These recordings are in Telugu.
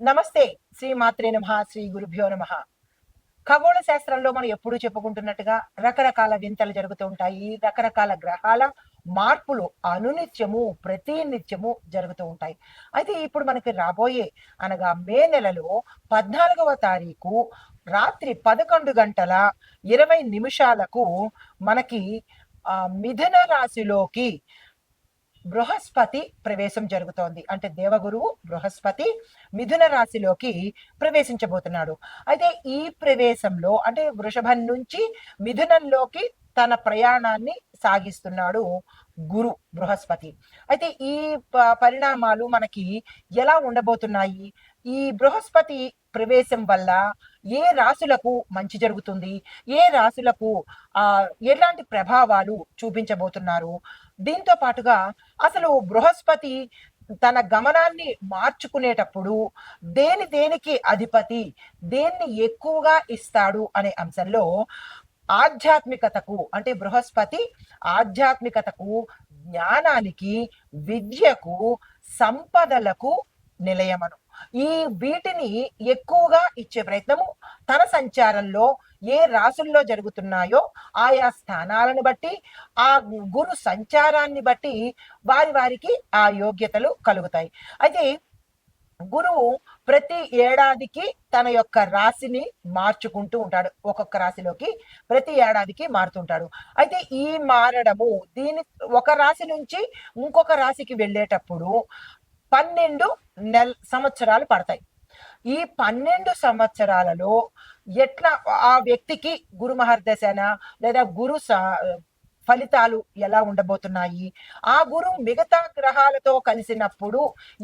నమస్తే. శ్రీ మాత్రే నమః. శ్రీ గురుభ్యో నమః. ఖగోళ శాస్త్రంలో మనం ఎప్పుడూ చెప్పుకుంటున్నట్టుగా రకరకాల వింతలు జరుగుతూ ఉంటాయి. రకరకాల గ్రహాల మార్పులు అనునిత్యము, ప్రతి నిత్యము జరుగుతూ ఉంటాయి. అయితే ఇప్పుడు మనకి రాబోయే అనగా మే నెలలో 14వ తారీఖు రాత్రి 11:20 మనకి మిథున రాశిలోకి బృహస్పతి ప్రవేశం జరుగుతోంది. అంటే దేవగురువు బృహస్పతి మిథున రాశిలోకి ప్రవేశించబోతున్నాడు. అయితే ఈ ప్రవేశంలో అంటే వృషభం నుంచి మిథునంలోకి తన ప్రయాణాన్ని సాగిస్తున్నాడు గురు బృహస్పతి. అయితే ఈ పరిణామాలు మనకి ఎలా ఉండబోతున్నాయి? ఈ బృహస్పతి ప్రవేశం వల్ల ఏ రాశులకు మంచి జరుగుతుంది? ఏ రాశులకు ఎలాంటి ప్రభావాలు చూపించబోతున్నారు? దీంతో పాటుగా అసలు బృహస్పతి తన గమనాన్ని మార్చుకునేటప్పుడు దేనికి అధిపతి, దేన్ని ఎక్కువగా ఇస్తాడు అనే అంశంలో ఆధ్యాత్మికతకు అంటే బృహస్పతి ఆధ్యాత్మికతకు, జ్ఞానానికి, విద్యకు, సంపదలకు నిలయమను. ఈ వీటిని ఎక్కువగా ఇచ్చే ప్రయత్నము తన సంచారంలో ఏ రాసుల్లో జరుగుతున్నాయో ఆయా స్థానాలను బట్టి, ఆ గురు సంచారాన్ని బట్టి వారికి ఆ యోగ్యతలు కలుగుతాయి. అయితే గురువు ప్రతి ఏడాదికి తన యొక్క రాశిని మార్చుకుంటూ ఉంటాడు. ఒక్కొక్క రాశిలోకి ప్రతి ఏడాదికి మారుతుంటాడు. అయితే ఈ మారడము ఒక రాశి నుంచి ఇంకొక రాశికి వెళ్ళేటప్పుడు 12 సంవత్సరాలు పడతాయి. ఈ 12 సంవత్సరాలలో ఎట్లా ఆ వ్యక్తికి గురు మహర్దశన లేదా ఫలితాలు ఎలా ఉండబోతున్నాయి, ఆ గురు మిగతా గ్రహాలతో కలిసినప్పుడు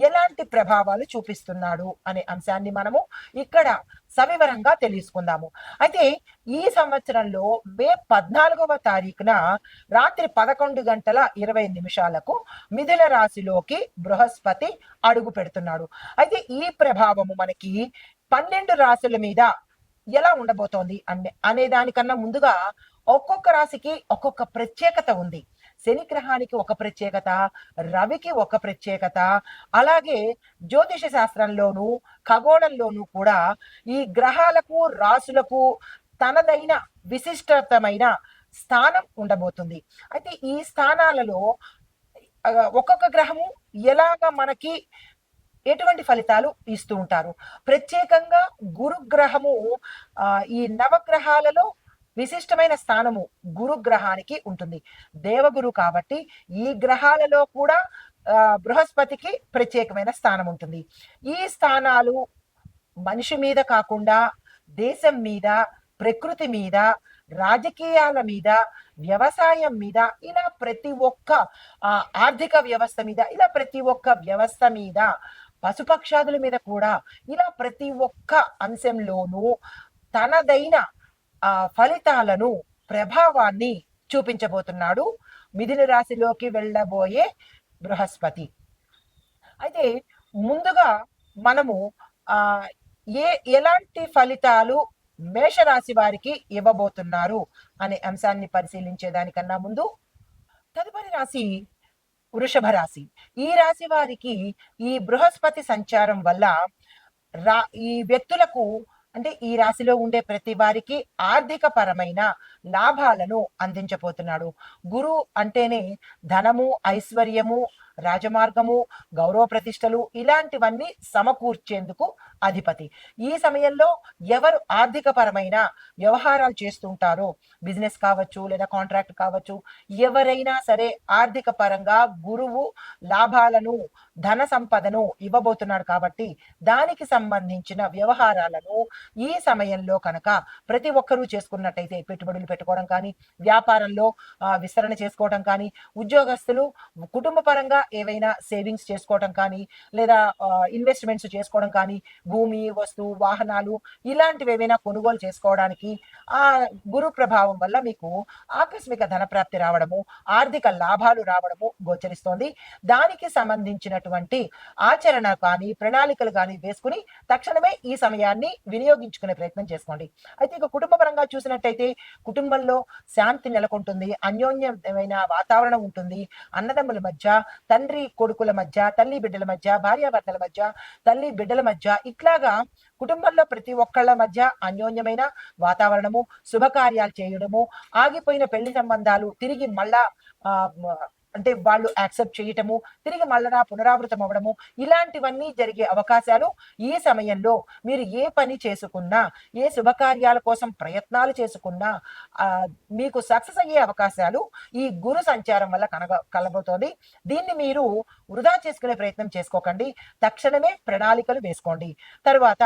ఎలాంటి ప్రభావాలు చూపిస్తున్నాడు అనే అంశాన్ని మనము ఇక్కడ సవివరంగా తెలుసుకుందాము. అయితే ఈ సంవత్సరంలో మే 14వ తారీఖున రాత్రి 11:20 మిథున రాశిలోకి బృహస్పతి అడుగు పెడుతున్నాడు. అయితే ఈ ప్రభావము మనకి 12 రాశుల మీద ఎలా ఉండబోతోంది అనే దానికన్నా ముందుగా ఒక్కొక్క రాశికి ఒక్కొక్క ప్రత్యేకత ఉంది. శని గ్రహానికి ఒక ప్రత్యేకత, రవికి ఒక ప్రత్యేకత, అలాగే జ్యోతిష శాస్త్రంలోనూ ఖగోళంలోనూ కూడా ఈ గ్రహాలకు రాశులకు తనదైన విశిష్టతమైన స్థానం ఉండబోతుంది. అయితే ఈ స్థానాలలో ఒక్కొక్క గ్రహము ఎలాగా మనకి ఎటువంటి ఫలితాలు ఇస్తూ ఉంటారు. ప్రత్యేకంగా గురుగ్రహము ఈ నవగ్రహాలలో విశిష్టమైన స్థానము గురుగ్రహానికి ఉంటుంది. దేవగురు కాబట్టి ఈ గ్రహాలలో కూడా బృహస్పతికి ప్రత్యేకమైన స్థానం ఉంటుంది. ఈ స్థానాలు మనిషి మీద కాకుండా దేశం మీద, ప్రకృతి మీద, రాజకీయాల మీద, వ్యవసాయం మీద, ఇలా ప్రతి ఒక్క ఆర్థిక వ్యవస్థ మీద, ఇలా ప్రతి ఒక్క వ్యవస్థ మీద, పశుపక్షాదుల మీద కూడా ఇలా ప్రతి ఒక్క అంశంలోనూ తనదైన ఫలితాలను, ప్రభావాన్ని చూపించబోతున్నాడు మిథున రాశిలోకి వెళ్ళబోయే బృహస్పతి. అయితే ముందుగా మనము ఎలాంటి ఫలితాలు మేషరాశి వారికి ఇవ్వబోతున్నారు అనే అంశాన్ని పరిశీలించే దానికన్నా ముందు తదుపరి రాశి వృషభ రాశి. ఈ రాశి వారికి ఈ బృహస్పతి సంచారం వల్ల ఈ వ్యక్తులకు అంటే ఈ రాశిలో ఉండే ప్రతి వారికి ఆర్థిక పరమైన లాభాలను అందించబోతున్నాడు. గురు అంటేనే ధనము, ఐశ్వర్యము, రాజమార్గము, గౌరవ ప్రతిష్టలు ఇలాంటివన్నీ సమకూర్చేందుకు అధిపతి. ఈ సమయంలో ఎవరు ఆర్థిక పరమైన వ్యవహారాలు చేస్తుంటారో, బిజినెస్ కావచ్చు లేదా కాంట్రాక్ట్ కావచ్చు, ఎవరైనా సరే ఆర్థిక పరంగా గురువు లాభాలను, ధన సంపదను ఇవ్వబోతున్నాడు కాబట్టి దానికి సంబంధించిన వ్యవహారాలను ఈ సమయంలో కనుక ప్రతి ఒక్కరూ చేసుకున్నట్టయితే పెట్టుబడులు పెట్టుకోవడం కానీ, వ్యాపారంలో విస్తరణ చేసుకోవడం కానీ, ఉద్యోగస్తులు కుటుంబ పరంగా ఏవైనా సేవింగ్స్ చేసుకోవడం కానీ, లేదా ఇన్వెస్ట్మెంట్స్ చేసుకోవడం కానీ, భూమి, వస్తువు, వాహనాలు ఇలాంటివి ఏవైనా కొనుగోలు చేసుకోవడానికి ఆ గురు ప్రభావం వల్ల మీకు ఆకస్మిక ధనప్రాప్తి రావడము, ఆర్థిక లాభాలు రావడము గోచరిస్తోంది. దానికి సంబంధించినటువంటి సంబంధించినటువంటి ఆచరణ కానీ ప్రణాళికలు కానీ వేసుకుని తక్షణమే ఈ సమయాన్ని వినియోగించుకునే ప్రయత్నం చేసుకోండి. అయితే ఇక కుటుంబ పరంగా చూసినట్టయితే కుటుంబంలో శాంతి నెలకొంటుంది, అన్యోన్యమైన వాతావరణం ఉంటుంది. అన్నదమ్ముల మధ్య, తండ్రి కొడుకుల మధ్య, తల్లి బిడ్డల మధ్య, భార్యాభర్తల మధ్య, తల్లి బిడ్డల మధ్య ఇట్లాగా కుటుంబంలో ప్రతి ఒక్కళ్ళ మధ్య అన్యోన్యమైన వాతావరణము, శుభకార్యాలు చేయడము, ఆగిపోయిన పెళ్లి సంబంధాలు తిరిగి మళ్ళా అంటే వాళ్ళు యాక్సెప్ట్ చేయటము, తిరిగి మళ్ళా పునరావృతం అవ్వడము, ఇలాంటివన్నీ జరిగే అవకాశాలు ఈ సమయంలో మీరు ఏ పని చేసుకున్నా, ఏ శుభకార్యాల కోసం ప్రయత్నాలు చేసుకున్నా మీకు సక్సెస్ అయ్యే అవకాశాలు ఈ గురు సంచారం వల్ల కలబోతోంది. దీన్ని మీరు వృధా చేసుకునే ప్రయత్నం చేసుకోకండి. తక్షణమే ప్రణాళికలు వేసుకోండి. తర్వాత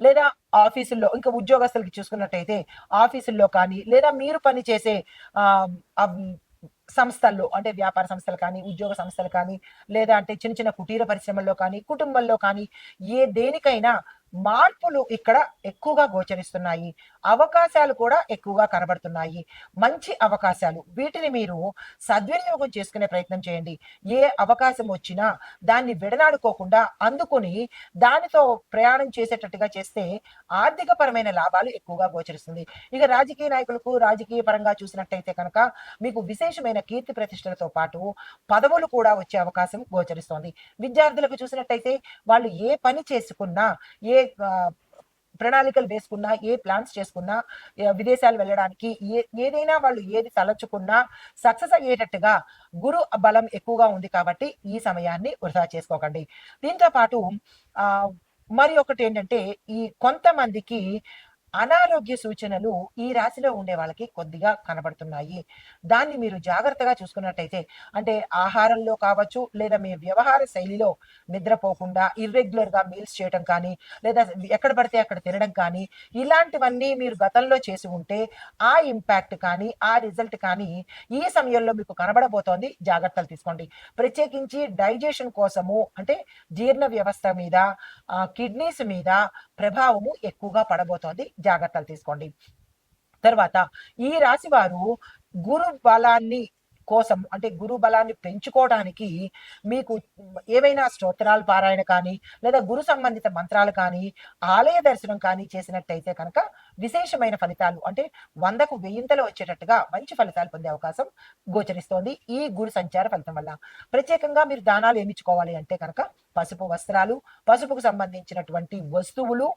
లేదా ఆఫీసుల్లో ఇంకా ఉద్యోగస్తులకి చూసుకున్నట్టయితే ఆఫీసుల్లో కానీ లేదా మీరు పని చేసే సంస్థల్లో అంటే వ్యాపార సంస్థలు కానీ ఉద్యోగ సంస్థలు కానీ లేదా అంటే చిన్న చిన్న కుటీర పరిశ్రమల్లో కానీ కుటుంబంలో కానీ దేనికైనా మార్పులు ఇక్కడ ఎక్కువగా గోచరిస్తున్నాయి. అవకాశాలు కూడా ఎక్కువగా కనబడుతున్నాయి. మంచి అవకాశాలు, వీటిని మీరు సద్వినియోగం చేసుకునే ప్రయత్నం చేయండి. ఏ అవకాశం వచ్చినా దాన్ని విడనాడుకోకుండా అందుకుని దానితో ప్రయాణం చేసేటట్టుగా చేస్తే ఆర్థిక పరమైన లాభాలు ఎక్కువగా గోచరిస్తుంది. ఇక రాజకీయ నాయకులకు రాజకీయ పరంగా చూసినట్టయితే కనుక మీకు విశేషమైన కీర్తి ప్రతిష్టలతో పాటు పదవులు కూడా వచ్చే అవకాశం గోచరిస్తోంది. విద్యార్థులకు చూసినట్టయితే వాళ్ళు ఏ పని చేసుకున్నా, ఏ ప్రణాళికలు వేసుకున్నా, ఏ ప్లాన్స్ చేసుకున్నా, విదేశాలు వెళ్ళడానికి ఏదైనా వాళ్ళు ఏది తలచుకున్నా సక్సెస్ అయ్యేటట్టుగా గురు బలం ఎక్కువగా ఉంది కాబట్టి ఈ సమయాన్ని వృధా చేసుకోకండి. దీంతో పాటు మరి ఒకటి ఏంటంటే ఈ కొంతమందికి అనారోగ్య సూచనలు ఈ రాశిలో ఉండే వాళ్ళకి కొద్దిగా కనబడుతున్నాయి. దాన్ని మీరు జాగ్రత్తగా చూసుకున్నట్టయితే అంటే ఆహారంలో కావచ్చు లేదా మీ వ్యవహార శైలిలో నిద్రపోకుండా ఇర్రెగ్యులర్ గా మీల్స్ చేయడం కానీ లేదా ఎక్కడ పడితే అక్కడ తినడం కానీ ఇలాంటివన్నీ మీరు గతంలో చేసి ఉంటే ఆ ఇంపాక్ట్ కానీ ఆ రిజల్ట్ కానీ ఈ సమయంలో మీకు కనబడబోతోంది. జాగ్రత్తలు తీసుకోండి. ప్రత్యేకించి డైజెషన్ కోసము అంటే జీర్ణ వ్యవస్థ మీద కిడ్నీస్ మీద ప్రభావము ఎక్కువగా పడబోతోంది. జాగ్రత్తలు తీసుకోండి. తర్వాత ఈ రాశి వారు గురు బలాన్ని కోసం అంటే గురు బలాన్ని పెంచుకోవడానికి మీకు ఏవైనా స్తోత్రాలు పారాయణ కానీ లేదా గురు సంబంధిత మంత్రాలు కానీ ఆలయ దర్శనం కానీ చేసినట్టయితే కనుక విశేషమైన ఫలితాలు అంటే 100కు 1000 వచ్చేటట్టుగా మంచి ఫలితాలు పొందే అవకాశం గోచరిస్తోంది ఈ గురు సంచార ఫలితం వల్ల. ప్రత్యేకంగా మీరు దానాలు ఏమిచ్చుకోవాలి అంటే కనుక పసుపు వస్త్రాలు, పసుపుకు సంబంధించినటువంటి వస్తువులు,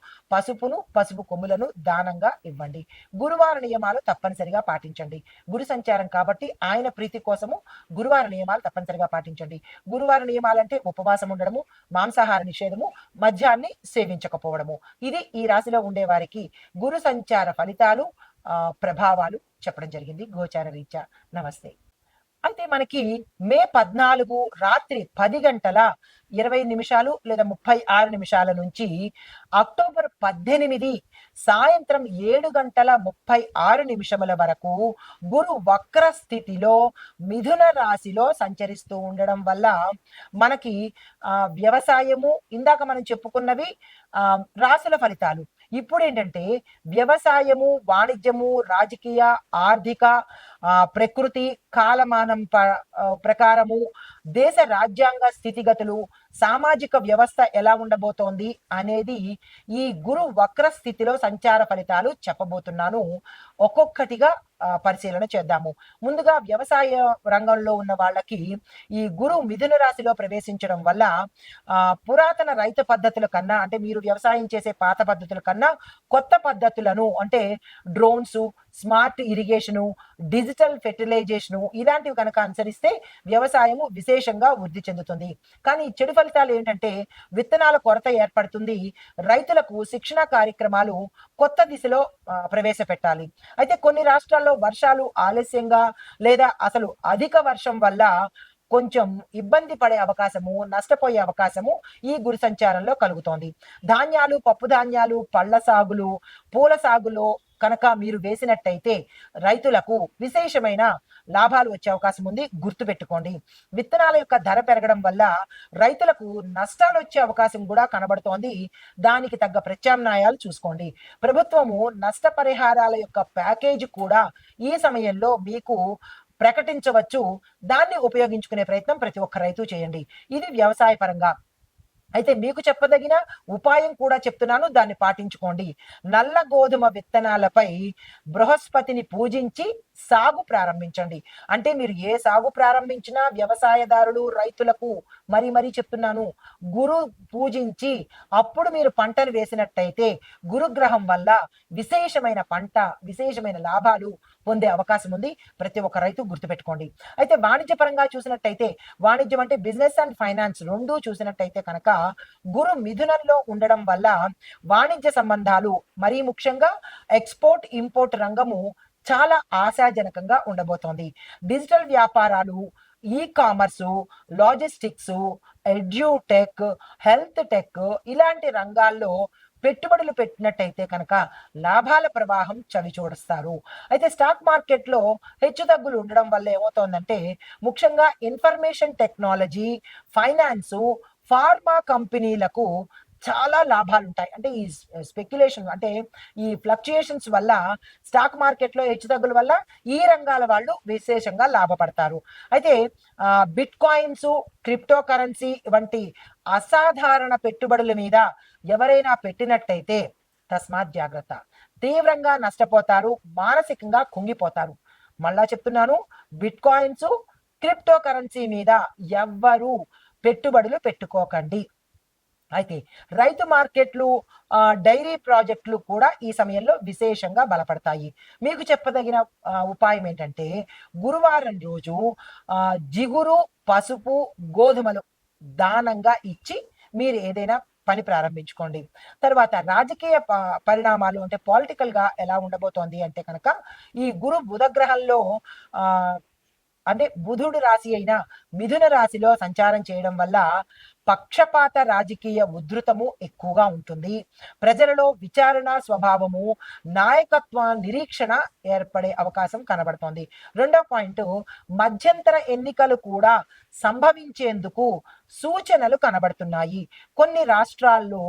పసుపు కొమ్ములను దానంగా ఇవ్వండి. గురువార నియమాలు తప్పనిసరిగా పాటించండి. గురు సంచారం కాబట్టి ఆయన ప్రీతి కోసము గురువార నియమాలు తప్పనిసరిగా పాటించండి. గురువార నియమాలంటే ఉపవాసం ఉండడము, మాంసాహార నిషేధము, మద్యాన్ని సేవించకపోవడము. ఇది ఈ రాశిలో ఉండే వారికి గురు సంచార ఫలితాలు ప్రభావాలు చెప్పడం జరిగింది గోచార రీత్యా. నమస్తే. అయితే మనకి మే 14 రాత్రి 10:20 లేదా 36 నుంచి అక్టోబర్ 18 సాయంత్రం 7:36 వరకు గురు వక్ర స్థితిలో మిథున రాశిలో సంచరిస్తూ ఉండడం వల్ల మనకి వ్యవసాయము ఇందాక మనం చెప్పుకున్నవి రాశుల ఫలితాలు. ఇప్పుడు ఏంటంటే వ్యవసాయము, వాణిజ్యము, రాజకీయ, ఆర్థిక, ప్రకృతి కాలమానం ప్రకారము దేశ రాజ్యాంగ స్థితిగతులు, సామాజిక వ్యవస్థ ఎలా ఉండబోతోంది అనేది ఈ గురు వక్ర స్థితిలో సంచార ఫలితాలు చెప్పబోతున్నాను. ఒక్కొక్కటిగా పరిశీలన చేద్దాము. ముందుగా వ్యవసాయ రంగంలో ఉన్న వాళ్ళకి ఈ గురు మిథున రాశిలో ప్రవేశించడం వల్ల పురాతన రైతు పద్ధతుల కన్నా అంటే మీరు వ్యవసాయం చేసే పాత పద్ధతుల కన్నా కొత్త పద్ధతులను అంటే డ్రోన్స్, స్మార్ట్ ఇరిగేషను, డిజిటల్ ఫెర్టిలైజేషను ఇలాంటివి కనుక అనుసరిస్తే వ్యవసాయము విశేషంగా వృద్ధి చెందుతుంది. కానీ చెడు ఫలితాలు ఏంటంటే విత్తనాల కొరత ఏర్పడుతుంది. రైతులకు శిక్షణ కార్యక్రమాలు కొత్త దిశలో ప్రవేశపెట్టాలి. అయితే కొన్ని రాష్ట్రాల్లో వర్షాలు ఆలస్యంగా లేదా అసలు అధిక వర్షం వల్ల కొంచెం ఇబ్బంది పడే అవకాశము, నష్టపోయే అవకాశము ఈ గురు సంచారంలో కలుగుతోంది. ధాన్యాలు, పప్పు ధాన్యాలు, పళ్ళ సాగులు, పూల సాగులో కనుక మీరు వేసినట్టయితే రైతులకు విశేషమైన లాభాలు వచ్చే అవకాశం ఉంది. గుర్తుపెట్టుకోండి. విత్తనాల యొక్క ధర పెరగడం వల్ల రైతులకు నష్టాలు వచ్చే అవకాశం కూడా కనబడుతోంది. దానికి తగ్గ ప్రత్యామ్నాయాలు చూసుకోండి. ప్రభుత్వము నష్టపరిహారాల యొక్క ప్యాకేజీ కూడా ఈ సమయంలో మీకు ప్రకటించవచ్చు. దాన్ని ఉపయోగించుకునే ప్రయత్నం ప్రతి ఒక్క రైతు చేయండి. ఇది వ్యవసాయ పరంగా. అయితే మీకు చెప్పదగిన ఉపాయం కూడా చెప్తున్నాను, దాన్ని పాటించుకోండి. నల్ల గోధుమ విత్తనాలపై బృహస్పతిని పూజించి సాగు ప్రారంభించండి. అంటే మీరు ఏ సాగు ప్రారంభించినా వ్యవసాయదారులు, రైతులకు మరీ మరీ చెప్తున్నాను, గురు పూజించి అప్పుడు మీరు పంటను వేసినట్టయితే గురుగ్రహం వల్ల విశేషమైన పంట, విశేషమైన లాభాలు పొందే అవకాశం ఉంది. ప్రతి ఒక్క రైతు గుర్తుపెట్టుకోండి. అయితే వాణిజ్య పరంగా చూసినట్టయితే, వాణిజ్యం అంటే బిజినెస్ అండ్ ఫైనాన్స్ రెండూ చూసినట్టయితే కనుక గురు మిథునంలో ఉండడం వల్ల వాణిజ్య సంబంధాలు, మరీ ముఖ్యంగా ఎక్స్పోర్ట్ ఇంపోర్ట్ రంగము చాలా ఆశాజనకంగా ఉండబోతోంది. డిజిటల్ వ్యాపారాలు, ఈ commerce, logistics, edutech, health tech ఇలాంటి రంగాల్లో పెట్టుబడులు పెట్టినట్టయితే కనుక లాభాల ప్రవాహం చవి చూడస్తారు. అయితే స్టాక్ మార్కెట్లో హెచ్చుతగ్గులు ఉండడం వల్ల ఏమవుతోందంటే, ముఖ్యంగా ఇన్ఫర్మేషన్ టెక్నాలజీ, ఫైనాన్సు, ఫార్మా కంపెనీలకు చాలా లాభాలు ఉంటాయి. అంటే ఈ స్పెక్యులేషన్ అంటే ఈ ఫ్లక్చుయేషన్స్ వల్ల, స్టాక్ మార్కెట్లో హెచ్చుతగ్గుల వల్ల ఈ రంగాల వాళ్ళు విశేషంగా లాభపడతారు. అయితే బిట్ కాయిన్స్, క్రిప్టో కరెన్సీ వంటి అసాధారణ పెట్టుబడుల మీద ఎవరైనా పెట్టినట్టయితే తస్మాత్ జాగ్రత్త. తీవ్రంగా నష్టపోతారు, మానసికంగా కుంగిపోతారు. మళ్ళా చెప్తున్నాను, బిట్ కాయిన్స్, క్రిప్టో కరెన్సీ మీద ఎవ్వరూ పెట్టుబడులు పెట్టుకోకండి. అయితే రైతు మార్కెట్లు, డైరీ ప్రాజెక్టులు కూడా ఈ సమయంలో విశేషంగా బలపడతాయి. మీకు చెప్పదగిన ఉపాయం ఏంటంటే, గురువారం రోజు జిగురు, పసుపు, గోధుమలు దానంగా ఇచ్చి మీరు ఏదైనా పని ప్రారంభించుకోండి. తర్వాత రాజకీయ పరిణామాలు అంటే పొలిటికల్గా ఎలా ఉండబోతోంది అంటే కనుక, ఈ గురు బుధగ్రహంలో అంటే బుధుడు రాశి అయిన మిథున రాశిలో సంచారం చేయడం వల్ల పక్షపాత రాజకీయ ఉధృతము ఎక్కువగా ఉంటుంది. ప్రజలలో విచారణ స్వభావము, నాయకత్వ నిరీక్షణ ఏర్పడే అవకాశం కనబడుతోంది. రెండో పాయింట్, మధ్యంతర ఎన్నికలు కూడా సంభవించేందుకు సూచనలు కనబడుతున్నాయి. కొన్ని రాష్ట్రాల్లో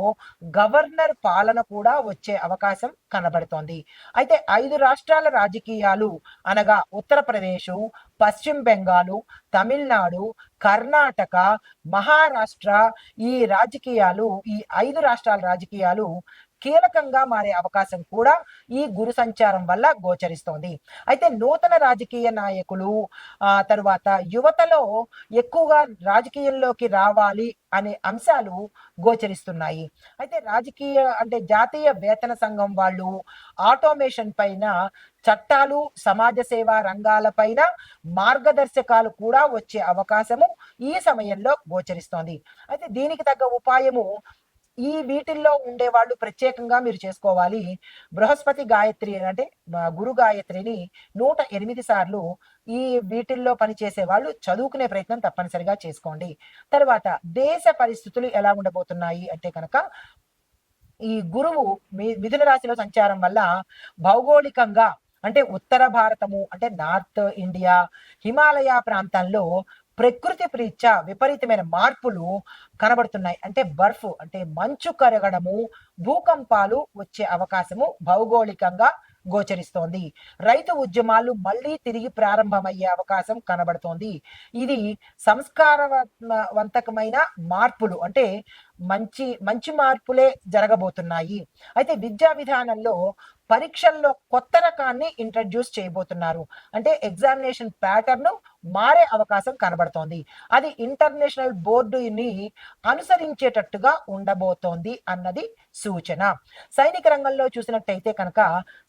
గవర్నర్ పాలన కూడా వచ్చే అవకాశం కనబడుతోంది. అయితే 5 రాష్ట్రాల రాజకీయాలు అనగా ఉత్తరప్రదేశ్, పశ్చిమ బెంగాలు, తమిళనాడు, కర్ణాటక, మహారాష్ట్ర, ఈ రాజకీయాలు, ఈ 5 రాష్ట్రాల రాజకీయాలు కీలకంగా మారే అవకాశం కూడా ఈ గురు సంచారం వల్ల గోచరిస్తోంది. అయితే నూతన రాజకీయ నాయకులు, తరువాత యువతలో ఎక్కువగా రాజకీయంలోకి రావాలి అనే అంశాలు గోచరిస్తున్నాయి. అయితే రాజకీయ అంటే జాతీయ వేతన సంఘం వాళ్ళు ఆటోమేషన్ పైన చట్టాలు, సమాజ సేవా రంగాల పైన మార్గదర్శకాలు కూడా వచ్చే అవకాశము ఈ సమయంలో గోచరిస్తోంది. అయితే దీనికి తగ్గ ఉపాయము ఈ వీటిల్లో ఉండే వాళ్ళు ప్రత్యేకంగా మీరు చేసుకోవాలి. బృహస్పతి గాయత్రి అంటే గురు గాయత్రిని 108 సార్లు ఈ వీటిల్లో పనిచేసే వాళ్ళు చదువుకునే ప్రయత్నం తప్పనిసరిగా చేసుకోండి. తర్వాత దేశ పరిస్థితులు ఎలా ఉండబోతున్నాయి అంటే కనుక, ఈ గురువు మిథున రాశిలో సంచారం వల్ల భౌగోళికంగా అంటే ఉత్తర భారతము అంటే నార్త్ ఇండియా, హిమాలయ ప్రాంతాల్లో ప్రకృతి ప్రీత్యా విపరీతమైన మార్పులు కనబడుతున్నాయి. అంటే బర్ఫ్ అంటే మంచు కరగడము, భూకంపాలు వచ్చే అవకాశము భౌగోళికంగా గోచరిస్తోంది. రైతు ఉద్యమాలు మళ్ళీ తిరిగి ప్రారంభమయ్యే అవకాశం కనబడుతోంది. ఇది సంస్కారవంతకమైన మార్పులు అంటే మంచి మంచి మార్పులే జరగబోతున్నాయి. అయితే విద్యా విధానంలో పరీక్షల్లో కొత్త రకాన్ని ఇంట్రడ్యూస్ చేయబోతున్నారు. అంటే ఎగ్జామినేషన్ ప్యాటర్న్ మారే అవకాశం కనబడుతోంది. అది ఇంటర్నేషనల్ బోర్డుని అనుసరించేటట్టుగా ఉండబోతోంది అన్నది సూచన. సైనిక రంగంలో చూసినట్టయితే కనుక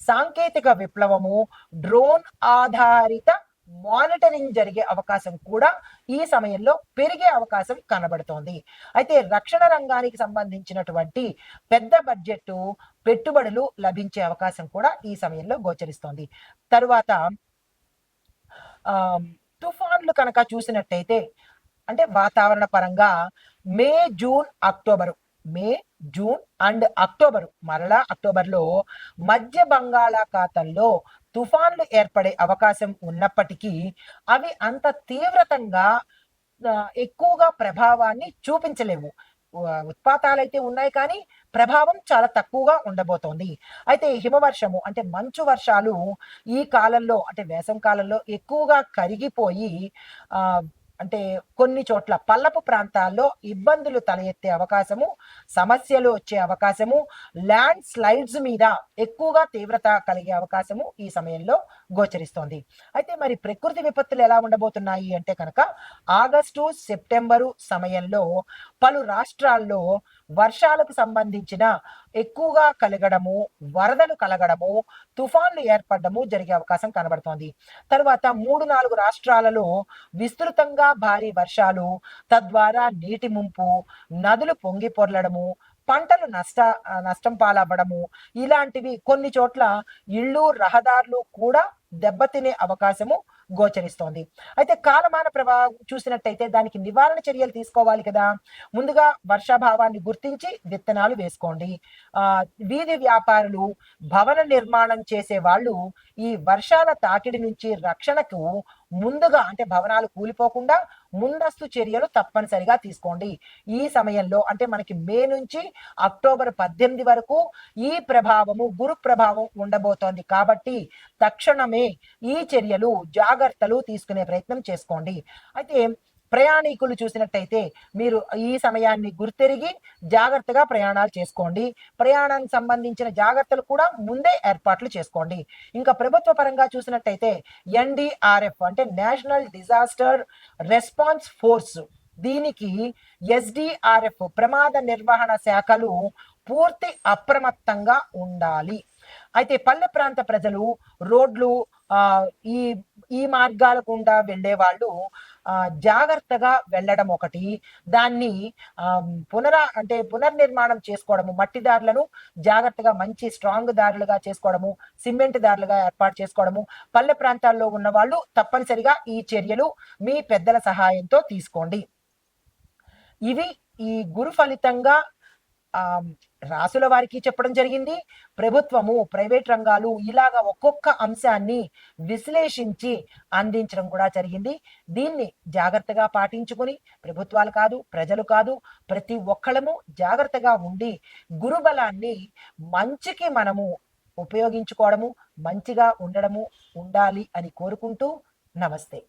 సాంకేతిక విప్లవము, డ్రోన్ ఆధారిత మానిటరింగ్ జరిగే అవకాశం కూడా ఈ సమయంలో పెరిగే అవకాశం కనబడుతోంది. అయితే రక్షణ రంగానికి సంబంధించినటువంటి పెద్ద బడ్జెట్ పెట్టుబడులు లభించే అవకాశం కూడా ఈ సమయంలో గోచరిస్తోంది. తరువాత తుఫాన్లు కనుక చూసినట్టయితే అంటే వాతావరణ పరంగా May, June, October, May, June and October, మరలా అక్టోబర్లో మధ్య బంగాళాఖాతంలో తుఫాన్లు ఏర్పడే అవకాశం ఉన్నప్పటికీ అవి అంత తీవ్రతంగా ఎక్కువగా ప్రభావాన్ని చూపించలేవు. ఉత్పాతాలైతే ఉన్నాయి కానీ ప్రభావం చాలా తక్కువగా ఉండబోతోంది. అయితే హిమవర్షము అంటే మంచు వర్షాలు ఈ కాలంలో అంటే వేసవి కాలంలో ఎక్కువగా కరిగిపోయి ఆహ్, అంటే కొన్ని చోట్ల పల్లపు ప్రాంతాల్లో ఇబ్బందులు తల ఎత్తే అవకాశము, సమస్యలు వచ్చే అవకాశము, ల్యాండ్ స్లైడ్స్ మీద ఎక్కువగా తీవ్రత కలిగే అవకాశము ఈ సమయంలో గోచరిస్తోంది. అయితే మరి ప్రకృతి విపత్తులు ఎలా ఉండబోతున్నాయి అంటే కనుక ఆగస్టు, సెప్టెంబరు సమయంలో పలు రాష్ట్రాల్లో వర్షాలకు సంబంధించిన ఎక్కువగా కలగడము, వరదలు కలగడము, తుఫాన్లు ఏర్పడడము జరిగే అవకాశం కనబడుతోంది. తరువాత 3, 4 రాష్ట్రాలలో విస్తృతంగా భారీ వర్షాలు, తద్వారా నీటి ముంపు, నదులు పొంగి పొర్లడము, పంటలు నష్టం పాలవ్వడము, ఇలాంటివి కొన్ని చోట్ల ఇళ్ళు, రహదారులు కూడా దెబ్బతినే అవకాశము గోచరిస్తోంది. అయితే కాలమాన ప్రభావం చూసినట్టయితే దానికి నివారణ చర్యలు తీసుకోవాలి కదా! ముందుగా వర్షాభావాన్ని గుర్తించి విత్తనాలు వేసుకోండి. వీధి వ్యాపారులు, భవన నిర్మాణం చేసే వాళ్ళు ఈ వర్షాల తాకిడి నుంచి రక్షణకు ముందుగా అంటే భవనాలు కూలిపోకుండా ముందస్తు చర్యలు తప్పనిసరిగా తీసుకోండి. ఈ సమయంలో అంటే మనకి మే నుంచి అక్టోబర్ 18 వరకు ఈ ప్రభావము గురు ప్రభావం ఉండబోతోంది కాబట్టి తక్షణమే ఈ చర్యలు, జాగ్రత్తలు తీసుకునే ప్రయత్నం చేసుకోండి. అయితే ప్రయాణికులు చూసినట్టయితే మీరు ఈ సమయాన్ని గుర్తెరిగి జాగ్రత్తగా ప్రయాణాలు చేసుకోండి. ప్రయాణానికి సంబంధించిన జాగ్రత్తలు కూడా ముందే ఏర్పాట్లు చేసుకోండి. ఇంకా ప్రభుత్వ పరంగా చూసినట్టయితే ఎన్డీఆర్ఎఫ్ అంటే నేషనల్ డిజాస్టర్ రెస్పాన్స్ ఫోర్స్, దీనికి ఎస్డిఆర్ఎఫ్ ప్రమాద నిర్వహణ శాఖలు పూర్తి అప్రమత్తంగా ఉండాలి. అయితే పల్లె ప్రాంత ప్రజలు రోడ్లు ఈ ఈ మార్గాల గుండా వెళ్ళే వాళ్ళు జాగ్రత్తగా వెళ్ళడం ఒకటి, దాన్ని పునర్నిర్మాణం చేసుకోవడము, మట్టి దారులను జాగ్రత్తగా మంచి స్ట్రాంగ్ దారులుగా చేసుకోవడము, సిమెంట్ దారులుగా ఏర్పాటు చేసుకోవడము, పల్లె ప్రాంతాల్లో ఉన్న వాళ్ళు తప్పనిసరిగా ఈ చర్యలు మీ పెద్దల సహాయంతో తీసుకోండి. ఇవి ఈ గురు ఫలితంగా రాసుల వారికి చెప్పడం జరిగింది. ప్రభుత్వము, ప్రైవేట్ రంగాలు ఇలాగ ఒక్కొక్క అంశాన్ని విశ్లేషించి అందించడం కూడా జరిగింది. దీన్ని జాగ్రత్తగా పాటించుకుని ప్రభుత్వాలు కాదు, ప్రజలు కాదు, ప్రతి ఒక్కళ్ళము జాగ్రత్తగా ఉండి గురుబలాన్ని మంచికి మనము ఉపయోగించుకోవడము, మంచిగా ఉండాలి అని కోరుకుంటూ నమస్తే.